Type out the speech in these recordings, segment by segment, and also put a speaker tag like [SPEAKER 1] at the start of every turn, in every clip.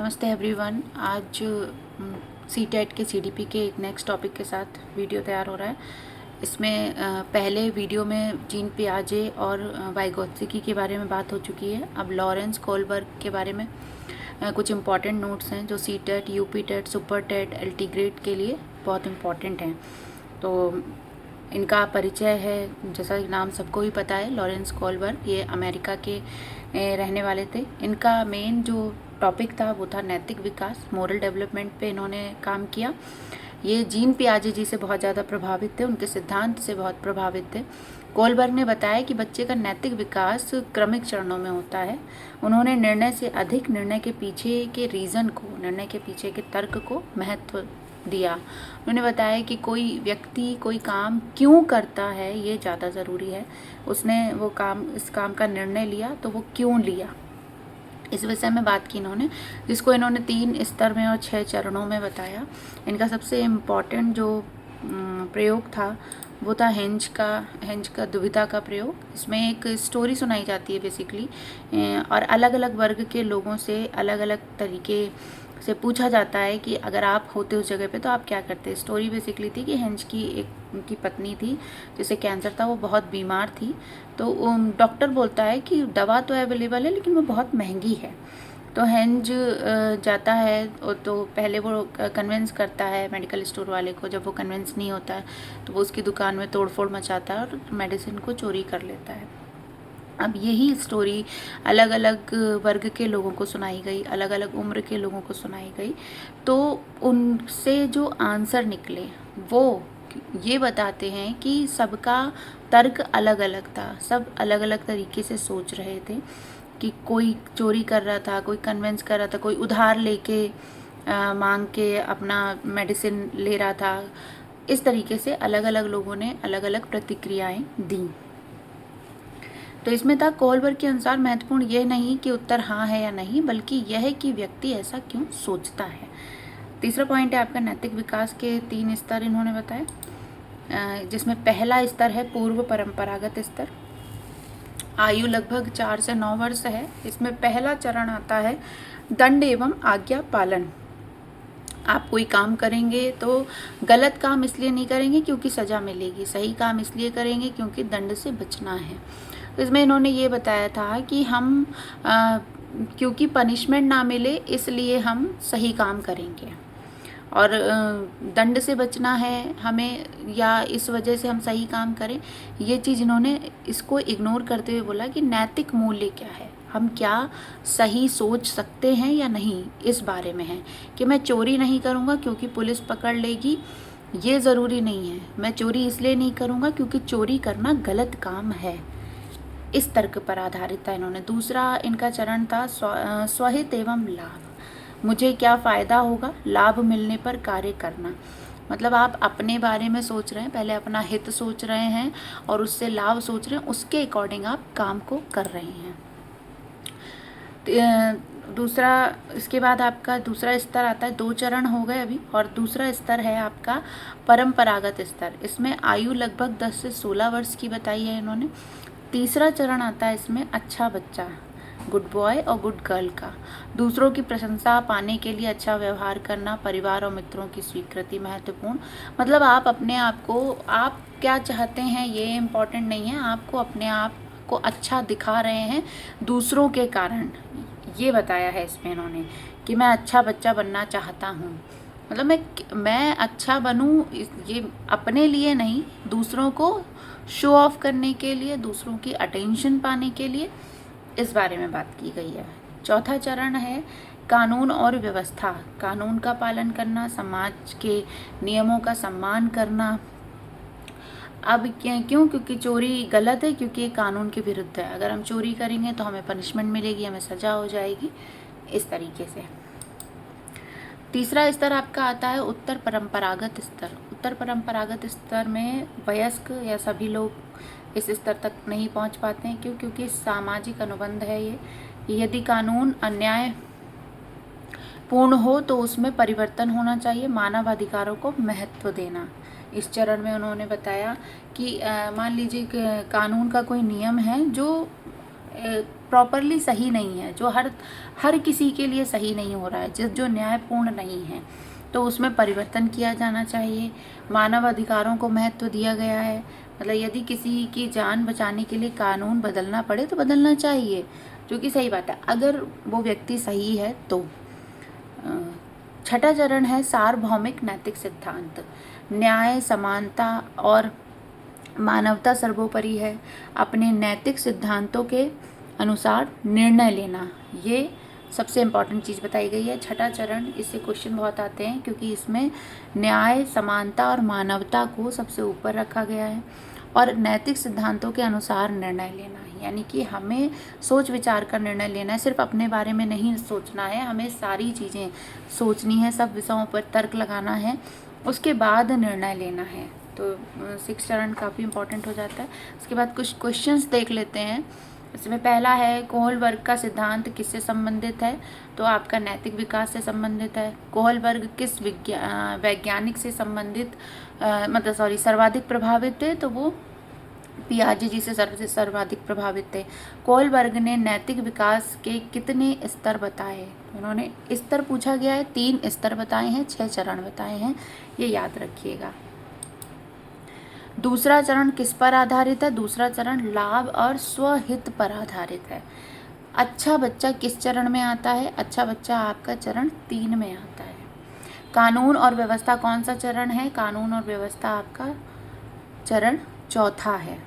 [SPEAKER 1] नमस्ते एवरीवन। आज सीटेट के सीडीपी के एक नेक्स्ट टॉपिक के साथ वीडियो तैयार हो रहा है। इसमें पहले वीडियो में जीन पियाजे और वाइगोत्स्की के बारे में बात हो चुकी है। अब लॉरेंस कोलबर्ग के बारे में कुछ इम्पॉर्टेंट नोट्स हैं जो CTET, UP TET, super TET, LT grade के लिए बहुत इम्पॉर्टेंट हैं। तो इनका परिचय है, जैसा कि नाम सबको ही पता है, लॉरेंस कोलबर्ग। ये अमेरिका के रहने वाले थे। इनका मेन जो टॉपिक था वो था नैतिक विकास, मोरल डेवलपमेंट पे इन्होंने काम किया। ये जीन पियाजे जी से बहुत ज़्यादा प्रभावित थे, उनके सिद्धांत से बहुत प्रभावित थे। कोलबर्ग ने बताया कि बच्चे का नैतिक विकास क्रमिक चरणों में होता है। उन्होंने निर्णय से अधिक निर्णय के पीछे के रीज़न को, निर्णय के पीछे के तर्क को महत्व दिया। उन्होंने बताया कि कोई व्यक्ति कोई काम क्यों करता है ये ज़्यादा ज़रूरी है। उसने इस काम का निर्णय लिया तो वो क्यों लिया, इस विषय में बात की इन्होंने, जिसको इन्होंने 3 स्तर में और 6 चरणों में बताया। इनका सबसे इम्पॉर्टेंट जो प्रयोग था वो था हेंज का दुविधा का प्रयोग। इसमें एक स्टोरी सुनाई जाती है बेसिकली, और अलग अलग वर्ग के लोगों से अलग अलग तरीके से पूछा जाता है कि अगर आप होते उस जगह पे तो आप क्या करते। स्टोरी बेसिकली थी कि हेंज की उनकी पत्नी थी जिसे कैंसर था, वो बहुत बीमार थी। तो डॉक्टर बोलता है कि दवा तो अवेलेबल है लेकिन वो बहुत महंगी है। तो हेंज जाता है तो पहले वो कन्विंस करता है मेडिकल स्टोर वाले को। जब वो कन्विंस नहीं होता है तो वो उसकी दुकान में तोड़फोड़ मचाता है और मेडिसिन को चोरी कर लेता है। अब यही स्टोरी अलग अलग वर्ग के लोगों को सुनाई गई, अलग अलग उम्र के लोगों को सुनाई गई। तो उनसे जो आंसर निकले वो ये बताते हैं कि सबका तर्क अलग अलग था, सब अलग अलग तरीके से सोच रहे थे। कि कोई चोरी कर रहा था, कोई कन्विंस कर रहा था, कोई उधार लेके मांग के अपना मेडिसिन ले रहा था। इस तरीके से अलग अलग लोगों ने अलग अलग प्रतिक्रियाएं दी। तो इसमें था कोलबर्ग के अनुसार महत्वपूर्ण यह नहीं कि उत्तर हाँ है या नहीं, बल्कि यह है कि व्यक्ति ऐसा क्यों सोचता है। तीसरा पॉइंट है आपका नैतिक विकास के 3 स्तर इन्होंने बताया, जिसमें पहला स्तर है पूर्व परंपरागत स्तर। आयु लगभग 4 से 9 वर्ष है। इसमें पहला चरण आता है दंड एवं आज्ञा पालन। आप कोई काम करेंगे तो गलत काम इसलिए नहीं करेंगे क्योंकि सज़ा मिलेगी, सही काम इसलिए करेंगे क्योंकि दंड से बचना है। तो इसमें इन्होंने ये बताया था कि हम क्योंकि पनिशमेंट ना मिले इसलिए हम सही काम करेंगे, और दंड से बचना है हमें, या इस वजह से हम सही काम करें। ये चीज़ इन्होंने इसको इग्नोर करते हुए बोला कि नैतिक मूल्य क्या है, हम क्या सही सोच सकते हैं या नहीं, इस बारे में है। कि मैं चोरी नहीं करूँगा क्योंकि पुलिस पकड़ लेगी, ये ज़रूरी नहीं है। मैं चोरी इसलिए नहीं करूँगा क्योंकि चोरी करना गलत काम है। इस तर्क पर आधारित था इन्होंने। दूसरा इनका चरण था स्वहित एवं लाभ। मुझे क्या फ़ायदा होगा, लाभ मिलने पर कार्य करना। मतलब आप अपने बारे में सोच रहे हैं, पहले अपना हित सोच रहे हैं और उससे लाभ सोच रहे हैं, उसके अकॉर्डिंग आप काम को कर रहे हैं। दूसरा, इसके बाद आपका दूसरा स्तर आता है, 2 चरण हो गए अभी, और दूसरा स्तर है आपका परंपरागत स्तर। इसमें आयु लगभग 10 से 16 वर्ष की बताई है इन्होंने। तीसरा चरण आता है इसमें अच्छा बच्चा, गुड बॉय और गुड गर्ल का। दूसरों की प्रशंसा पाने के लिए अच्छा व्यवहार करना, परिवार और मित्रों की स्वीकृति महत्वपूर्ण। मतलब आप अपने आप को, आप क्या चाहते हैं ये इम्पोर्टेंट नहीं है, आपको अपने आप को अच्छा दिखा रहे हैं दूसरों के कारण। ये बताया है इसमें इन्होंने कि मैं अच्छा बच्चा बनना चाहता हूँ। मतलब मैं अच्छा बनूँ, ये अपने लिए नहीं, दूसरों को शो ऑफ करने के लिए, दूसरों की अटेंशन पाने के लिए, इस बारे में बात की गई है। चौथा चरण है कानून और व्यवस्था। कानून का पालन करना, समाज के नियमों का सम्मान करना। अब क्यों? क्योंकि चोरी गलत है, क्योंकि ये कानून के विरुद्ध है। अगर हम चोरी करेंगे तो हमें पनिशमेंट मिलेगी, हमें सज़ा हो जाएगी, इस तरीके से। तीसरा स्तर आपका आता है उत्तर परंपरागत स्तर। उत्तर परंपरागत स्तर में वयस्क या सभी लोग इस स्तर तक नहीं पहुंच पाते हैं। क्यों? क्योंकि सामाजिक अनुबंध है ये। यदि कानून अन्याय पूर्ण हो तो उसमें परिवर्तन होना चाहिए, मानव अधिकारों को महत्व देना। इस चरण में उन्होंने बताया कि मान लीजिए कानून का कोई नियम है जो प्रॉपरली सही नहीं है, जो हर किसी के लिए सही नहीं हो रहा है, जो न्यायपूर्ण नहीं है, तो उसमें परिवर्तन किया जाना चाहिए। मानव अधिकारों को महत्व दिया गया है, मतलब यदि किसी की जान बचाने के लिए कानून बदलना पड़े तो बदलना चाहिए, जो कि सही बात है अगर वो व्यक्ति सही है तो। छठा चरण है सार्वभौमिक नैतिक सिद्धांत। न्याय, समानता और मानवता सर्वोपरि है। अपने नैतिक सिद्धांतों के अनुसार निर्णय लेना, ये सबसे इम्पॉर्टेंट चीज़ बताई गई है। छठा चरण, इससे क्वेश्चन बहुत आते हैं क्योंकि इसमें न्याय, समानता और मानवता को सबसे ऊपर रखा गया है। और नैतिक सिद्धांतों के अनुसार निर्णय लेना, यानी कि हमें सोच विचार कर निर्णय लेना है, सिर्फ अपने बारे में नहीं सोचना है, हमें सारी चीज़ें सोचनी है, सब विषयों पर तर्क लगाना है, उसके बाद निर्णय लेना है। तो 6 चरण काफ़ी इंपॉर्टेंट हो जाता है। उसके बाद कुछ क्वेश्चंस देख लेते हैं। इसमें पहला है कोहलबर्ग का सिद्धांत किससे संबंधित है? तो आपका नैतिक विकास से संबंधित है। कोहलबर्ग किस वैज्ञानिक से संबंधित सर्वाधिक प्रभावित थे? तो वो पियाजे जी से सर्वाधिक प्रभावित थे। कोहलबर्ग ने नैतिक विकास के कितने स्तर बताए? उन्होंने स्तर पूछा गया है, 3 स्तर बताए हैं, 6 चरण बताए हैं, ये याद रखिएगा। दूसरा चरण किस पर आधारित है? दूसरा चरण लाभ और स्वहित पर आधारित है। अच्छा बच्चा किस चरण में आता है? अच्छा बच्चा आपका चरण 3 में आता है। कानून और व्यवस्था कौन सा चरण है? कानून और व्यवस्था आपका चरण 4था है।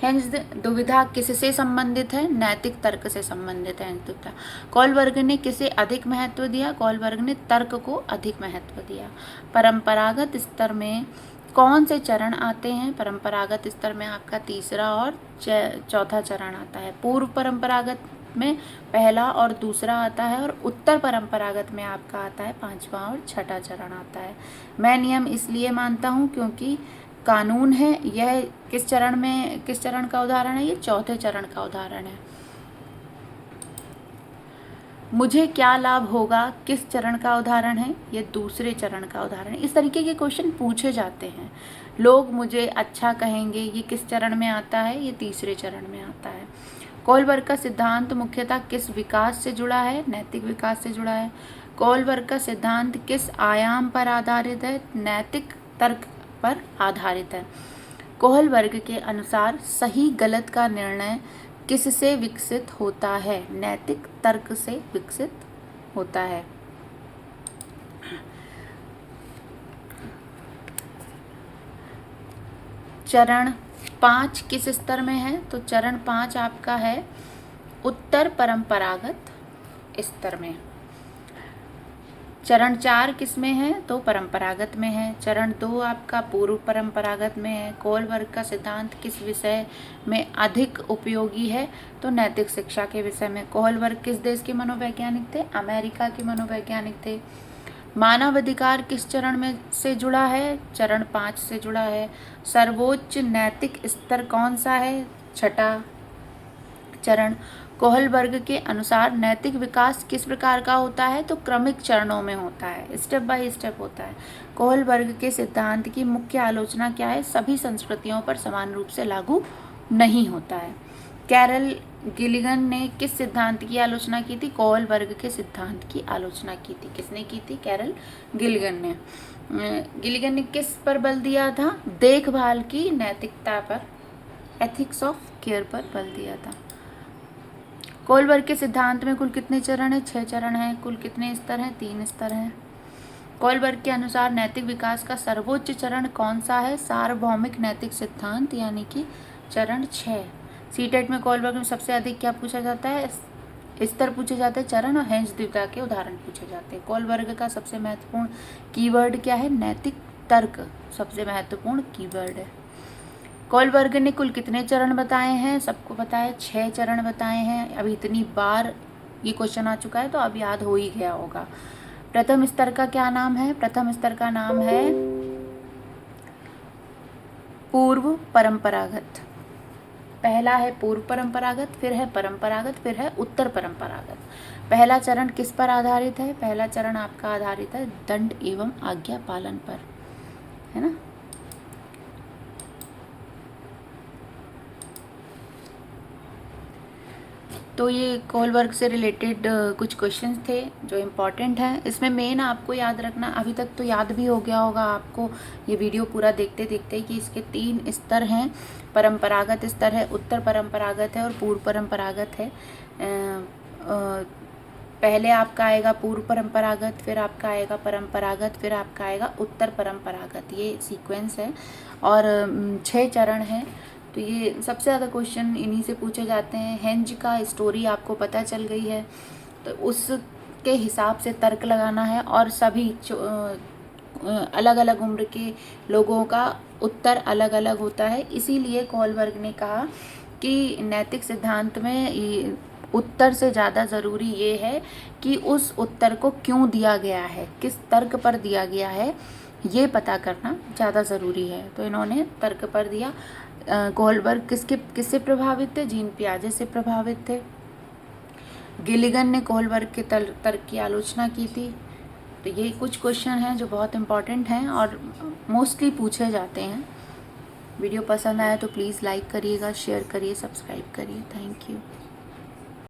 [SPEAKER 1] हेंस दुविधा किससे संबंधित है? नैतिक तर्क से संबंधित है हेंस दुविधा। कोहलबर्ग ने किसे अधिक महत्व दिया? कोहलबर्ग ने तर्क को अधिक महत्व दिया। परंपरागत स्तर में कौन से चरण आते हैं? परंपरागत स्तर में आपका तीसरा और चौथा चरण आता है। पूर्व परंपरागत में पहला और दूसरा आता है, और उत्तर परंपरागत में आपका आता है 5वां और 6ठा चरण आता है। मैं नियम इसलिए मानता हूँ क्योंकि कानून है, यह किस चरण का उदाहरण है? ये 4थे चरण का उदाहरण है। मुझे क्या लाभ होगा किस चरण का उदाहरण है? ये दूसरे चरण का उदाहरण है। इस तरीके के क्वेश्चन पूछे जाते हैं। लोग मुझे अच्छा कहेंगे, ये किस चरण में आता है? ये तीसरे चरण में आता है। कोहलबर्ग का सिद्धांत मुख्यतः किस विकास से जुड़ा है? नैतिक विकास से जुड़ा है। कोहलबर्ग का सिद्धांत किस आयाम पर आधारित है? नैतिक तर्क पर आधारित है। कोहलबर्ग के अनुसार सही गलत का निर्णय किससे विकसित होता है? नैतिक तर्क से विकसित होता है। चरण 5 किस स्तर में है? तो चरण 5 आपका है उत्तर परंपरागत स्तर में। चरण 4 किस में है? तो परंपरागत में है। चरण 2 आपका पूर्व परंपरागत में है। कोहलबर्ग का सिद्धांत किस विषय में अधिक उपयोगी है? तो नैतिक शिक्षा के विषय में। कोहलबर्ग किस देश के मनोवैज्ञानिक थे? अमेरिका के मनोवैज्ञानिक थे। मानवाधिकार किस चरण में से जुड़ा है? चरण 5 से जुड़ा है। सर्वोच्च नैतिक स्तर कौन सा है? 6ठा चरण। कोहलबर्ग के अनुसार नैतिक विकास किस प्रकार का होता है? तो क्रमिक चरणों में होता है, स्टेप बाय स्टेप होता है। कोहलबर्ग के सिद्धांत की मुख्य आलोचना क्या है? सभी संस्कृतियों पर समान रूप से लागू नहीं होता है। कैरल गिलिगन ने किस सिद्धांत की आलोचना की थी? कोहलबर्ग के सिद्धांत की आलोचना की थी। किसने की थी? कैरल गिलिगन ने। गिलिगन ने किस पर बल दिया था? देखभाल की नैतिकता पर, एथिक्स ऑफ केयर पर बल दिया था। कोहलबर्ग के सिद्धांत में कुल कितने चरण हैं? 6 चरण हैं। कुल कितने स्तर हैं? 3 स्तर हैं। कोहलबर्ग के अनुसार नैतिक विकास का सर्वोच्च चरण कौन सा है? सार्वभौमिक नैतिक सिद्धांत, यानी कि चरण 6। सीटेट में कोहलबर्ग में सबसे अधिक क्या पूछा जाता है? स्तर पूछे जाते हैं, चरण, और हेंस द्विधा के उदाहरण पूछे जाते हैं। कोहलबर्ग का सबसे महत्वपूर्ण कीवर्ड क्या है? नैतिक तर्क सबसे महत्वपूर्ण कीवर्ड है। कोहलबर्ग ने कुल कितने चरण बताए हैं? सबको बताया 6 चरण बताए हैं। अभी इतनी बार ये क्वेश्चन आ चुका है तो अब याद हो ही गया होगा। प्रथम स्तर का क्या नाम है? प्रथम स्तर का नाम है पूर्व परंपरागत। पहला है पूर्व परंपरागत, फिर है परंपरागत, फिर है उत्तर परंपरागत। पहला चरण किस पर आधारित है? पहला चरण आपका आधारित है दंड एवं आज्ञा पालन पर, है ना। तो ये कोहलबर्ग से रिलेटेड कुछ क्वेश्चंस थे जो इम्पॉर्टेंट हैं। इसमें मेन आपको याद रखना, अभी तक तो याद भी हो गया होगा आपको ये वीडियो पूरा देखते देखते, कि इसके 3 स्तर हैं। परंपरागत स्तर है, उत्तर परंपरागत है और पूर्व परंपरागत है। पहले आपका आएगा पूर्व परंपरागत, फिर आपका आएगा परंपरागत, फिर आपका आएगा उत्तर परंपरागत। ये सीक्वेंस है और 6 चरण हैं। तो ये सबसे ज़्यादा क्वेश्चन इन्हीं से पूछे जाते हैं। हेंज का स्टोरी आपको पता चल गई है, तो उसके हिसाब से तर्क लगाना है और सभी अलग अलग उम्र के लोगों का उत्तर अलग अलग होता है। इसीलिए कोहलबर्ग ने कहा कि नैतिक सिद्धांत में उत्तर से ज़्यादा ज़रूरी ये है कि उस उत्तर को क्यों दिया गया है, किस तर्क पर दिया गया है, ये पता करना ज़्यादा ज़रूरी है। तो इन्होंने तर्क पर दिया। कोहलबर्ग किससे प्रभावित थे? जीन पियाजे से प्रभावित थे। गिलिगन ने कोहलबर्ग के तर्क की आलोचना की थी। तो ये कुछ क्वेश्चन हैं जो बहुत इम्पॉर्टेंट हैं और मोस्टली पूछे जाते हैं। वीडियो पसंद आया तो प्लीज़ लाइक करिएगा, शेयर करिए, सब्सक्राइब करिए। Thank you.